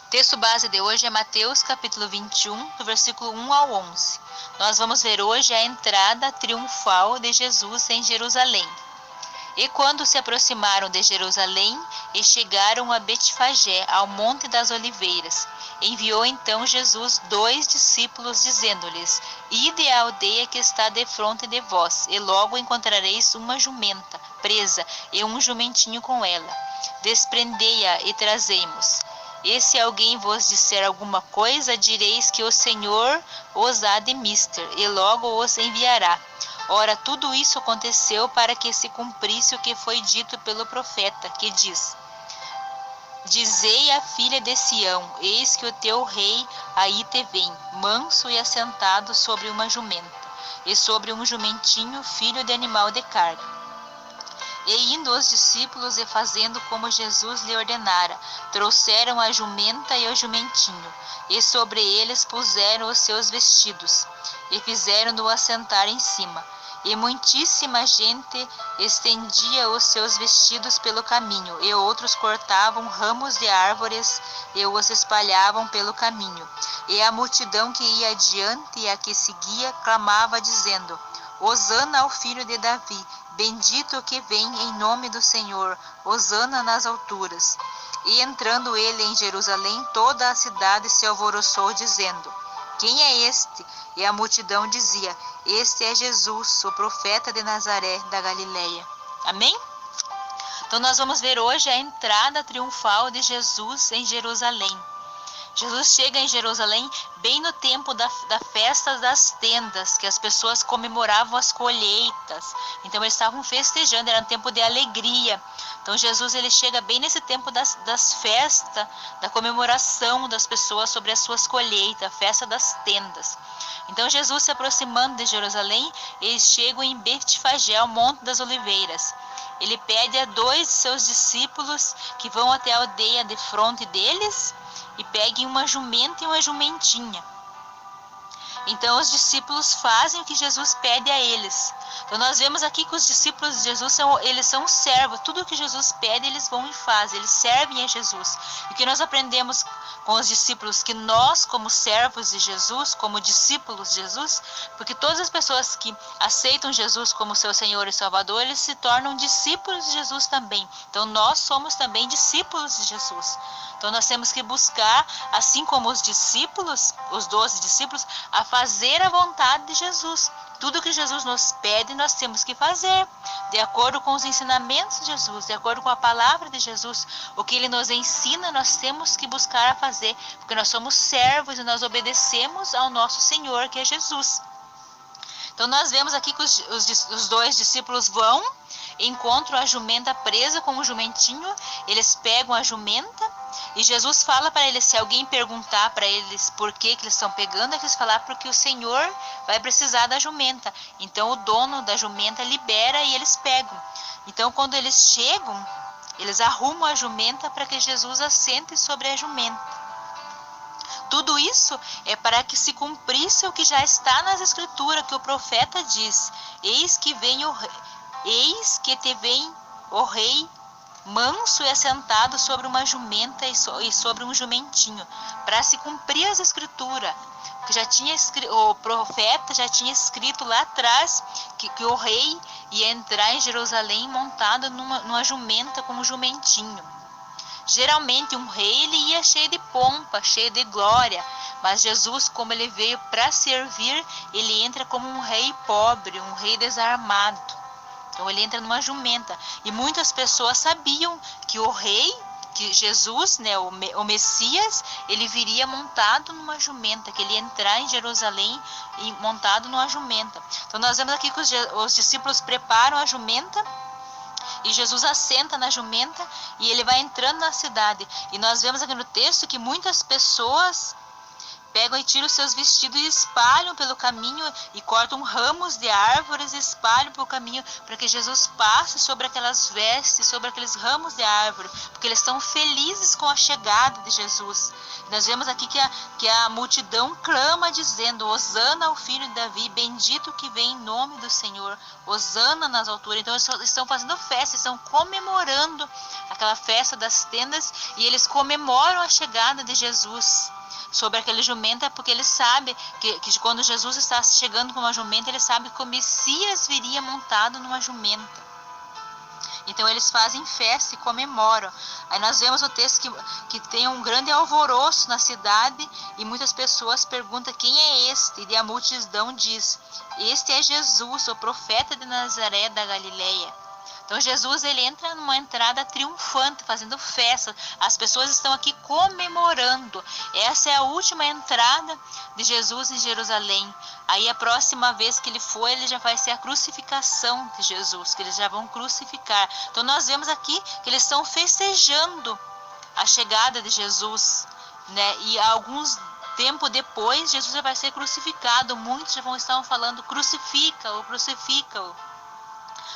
Texto base de hoje é Mateus capítulo 21, do versículo 1 ao 11. Nós vamos ver hoje a entrada triunfal de Jesus em Jerusalém. E quando se aproximaram de Jerusalém e chegaram a Betfagé, ao Monte das Oliveiras, enviou então Jesus 2 discípulos, dizendo-lhes: Ide à aldeia que está defronte de vós, e logo encontrareis uma jumenta presa e um jumentinho com ela. Desprendei-a e trazei-mos. E se alguém vos disser alguma coisa, direis que o Senhor os há de mister, e logo os enviará. Ora, tudo isso aconteceu para que se cumprisse o que foi dito pelo profeta, que diz: Dizei à filha de Sião: Eis que o teu rei aí te vem, manso e assentado sobre uma jumenta, e sobre um jumentinho, filho de animal de carga. E indo os discípulos e fazendo como Jesus lhe ordenara, trouxeram a jumenta e o jumentinho, e sobre eles puseram os seus vestidos, e fizeram-no assentar em cima. E muitíssima gente estendia os seus vestidos pelo caminho, e outros cortavam ramos de árvores e os espalhavam pelo caminho. E a multidão que ia adiante e a que seguia clamava, dizendo: Hosana ao filho de Davi, bendito o que vem em nome do Senhor, hosana nas alturas. E entrando ele em Jerusalém, toda a cidade se alvoroçou, dizendo: Quem é este? E a multidão dizia: Este é Jesus, o profeta de Nazaré da Galileia. Amém? Então nós vamos ver hoje a entrada triunfal de Jesus em Jerusalém. Jesus chega em Jerusalém bem no tempo da festa das tendas, que as pessoas comemoravam as colheitas. Então eles estavam festejando, era um tempo de alegria. Então Jesus ele chega bem nesse tempo das festas, da comemoração das pessoas sobre as suas colheitas, a festa das tendas. Então Jesus se aproximando de Jerusalém, eles chegam em Betfagé, ao Monte das Oliveiras. Ele pede a 2 de seus discípulos que vão até a aldeia de fronte deles e peguem uma jumenta e uma jumentinha. Então os discípulos fazem o que Jesus pede a eles. Então nós vemos aqui que os discípulos de Jesus eles são servos. Tudo o que Jesus pede eles vão e fazem. Eles servem a Jesus. E o que nós aprendemos com os discípulos? Que nós, como servos de Jesus, como discípulos de Jesus, porque todas as pessoas que aceitam Jesus como seu Senhor e Salvador, eles se tornam discípulos de Jesus também. Então nós somos também discípulos de Jesus. Então nós temos que buscar, assim como os discípulos, os 12 discípulos, a fazer a vontade de Jesus. Tudo que Jesus nos pede, nós temos que fazer, de acordo com os ensinamentos de Jesus, de acordo com a palavra de Jesus. O que Ele nos ensina, nós temos que buscar a fazer, porque nós somos servos e nós obedecemos ao nosso Senhor, que é Jesus. Então nós vemos aqui que os 2 discípulos vão, encontram a jumenta presa com o jumentinho, eles pegam a jumenta, e Jesus fala para eles, se alguém perguntar para eles por que eles estão pegando, é que eles falar porque o Senhor vai precisar da jumenta. Então o dono da jumenta libera e eles pegam. Então quando eles chegam, eles arrumam a jumenta para que Jesus assente sobre a jumenta. Tudo isso é para que se cumprisse o que já está nas Escrituras, que o profeta diz: Eis que te vem o rei, manso e assentado sobre uma jumenta e sobre um jumentinho, para se cumprir as Escrituras. O profeta já tinha escrito lá atrás que o rei ia entrar em Jerusalém montado numa jumenta com um jumentinho. Geralmente um rei ele ia cheio de pompa, cheio de glória, mas Jesus, como ele veio para servir, ele entra como um rei pobre, um rei desarmado. Então ele entra numa jumenta. E muitas pessoas sabiam que o rei, que Jesus, né, o Messias, ele viria montado numa jumenta, que ele ia entrar em Jerusalém montado numa jumenta. Então nós vemos aqui que os discípulos preparam a jumenta, e Jesus assenta na jumenta e ele vai entrando na cidade. E nós vemos aqui no texto que muitas pessoas pegam e tiram os seus vestidos e espalham pelo caminho e cortam ramos de árvores e espalham pelo caminho para que Jesus passe sobre aquelas vestes, sobre aqueles ramos de árvore, porque eles estão felizes com a chegada de Jesus. Nós vemos aqui que a multidão clama dizendo: Hosana ao filho de Davi, bendito que vem em nome do Senhor, Hosana nas alturas. Então eles estão fazendo festa, estão comemorando aquela festa das tendas, e eles comemoram a chegada de Jesus sobre aquele jumento, é porque eles sabem que quando Jesus está chegando com uma jumenta, eles sabem que o Messias viria montado numa jumenta. Então eles fazem festa e comemoram. Aí nós vemos o texto que tem um grande alvoroço na cidade, e muitas pessoas perguntam: quem é este? E a multidão diz: este é Jesus, o profeta de Nazaré da Galileia. Então Jesus, ele entra numa entrada triunfante, fazendo festa. As pessoas estão aqui comemorando. Essa é a última entrada de Jesus em Jerusalém. Aí a próxima vez que ele for, ele já vai ser a crucificação de Jesus, que eles já vão crucificar. Então nós vemos aqui que eles estão festejando a chegada de Jesus, né? E alguns tempo depois, Jesus já vai ser crucificado. Muitos já vão estar falando: crucifica-o, crucifica-o.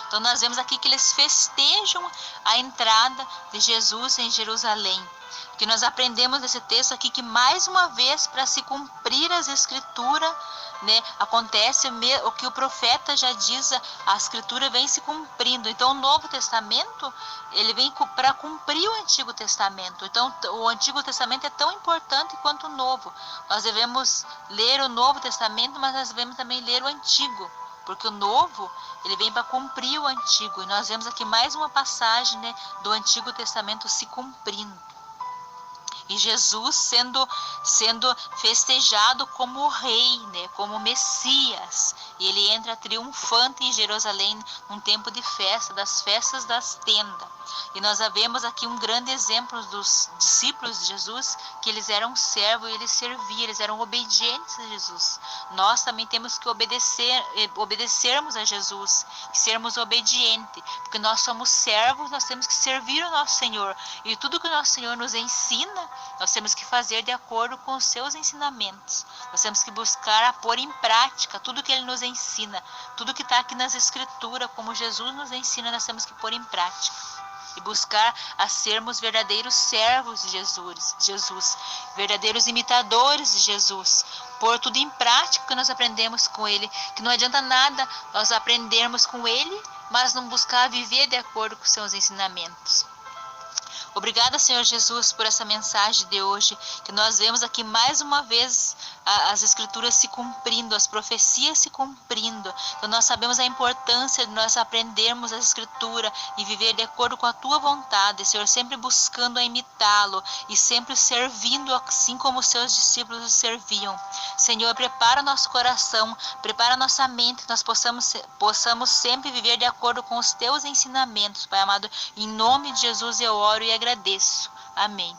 Então nós vemos aqui que eles festejam a entrada de Jesus em Jerusalém. Que nós aprendemos nesse texto aqui que, mais uma vez, para se cumprir as escrituras, né, acontece o que o profeta já diz, a escritura vem se cumprindo. Então o Novo Testamento, ele vem para cumprir o Antigo Testamento. Então o Antigo Testamento é tão importante quanto o Novo. Nós devemos ler o Novo Testamento, mas nós devemos também ler o Antigo, porque o Novo, ele vem para cumprir o Antigo. E nós vemos aqui mais uma passagem, né, do Antigo Testamento se cumprindo. E Jesus sendo festejado como rei, né, como Messias. E ele entra triunfante em Jerusalém num tempo de festa, das festas das tendas. E nós vemos aqui um grande exemplo dos discípulos de Jesus, que eles eram servos e eles serviam, eles eram obedientes a Jesus. Nós também temos que obedecermos a Jesus, sermos obedientes, porque nós somos servos, nós temos que servir o nosso Senhor. E tudo que o nosso Senhor nos ensina, nós temos que fazer de acordo com os seus ensinamentos. Nós temos que buscar a pôr em prática tudo que Ele nos ensina. Tudo que está aqui nas Escrituras, como Jesus nos ensina, nós temos que pôr em prática. E buscar a sermos verdadeiros servos de Jesus, verdadeiros imitadores de Jesus. Pôr tudo em prática que nós aprendemos com Ele. Que não adianta nada nós aprendermos com Ele, mas não buscar viver de acordo com os seus ensinamentos. Obrigada, Senhor Jesus, por essa mensagem de hoje, que nós vemos aqui mais uma vez as escrituras se cumprindo, as profecias se cumprindo. Então nós sabemos a importância de nós aprendermos a escritura e viver de acordo com a tua vontade, Senhor, sempre buscando a imitá-lo e sempre servindo assim como os seus discípulos o serviam. Senhor, prepara nosso coração, prepara nossa mente, que nós possamos sempre viver de acordo com os teus ensinamentos, Pai amado. Em nome de Jesus eu oro e agradeço. Amém.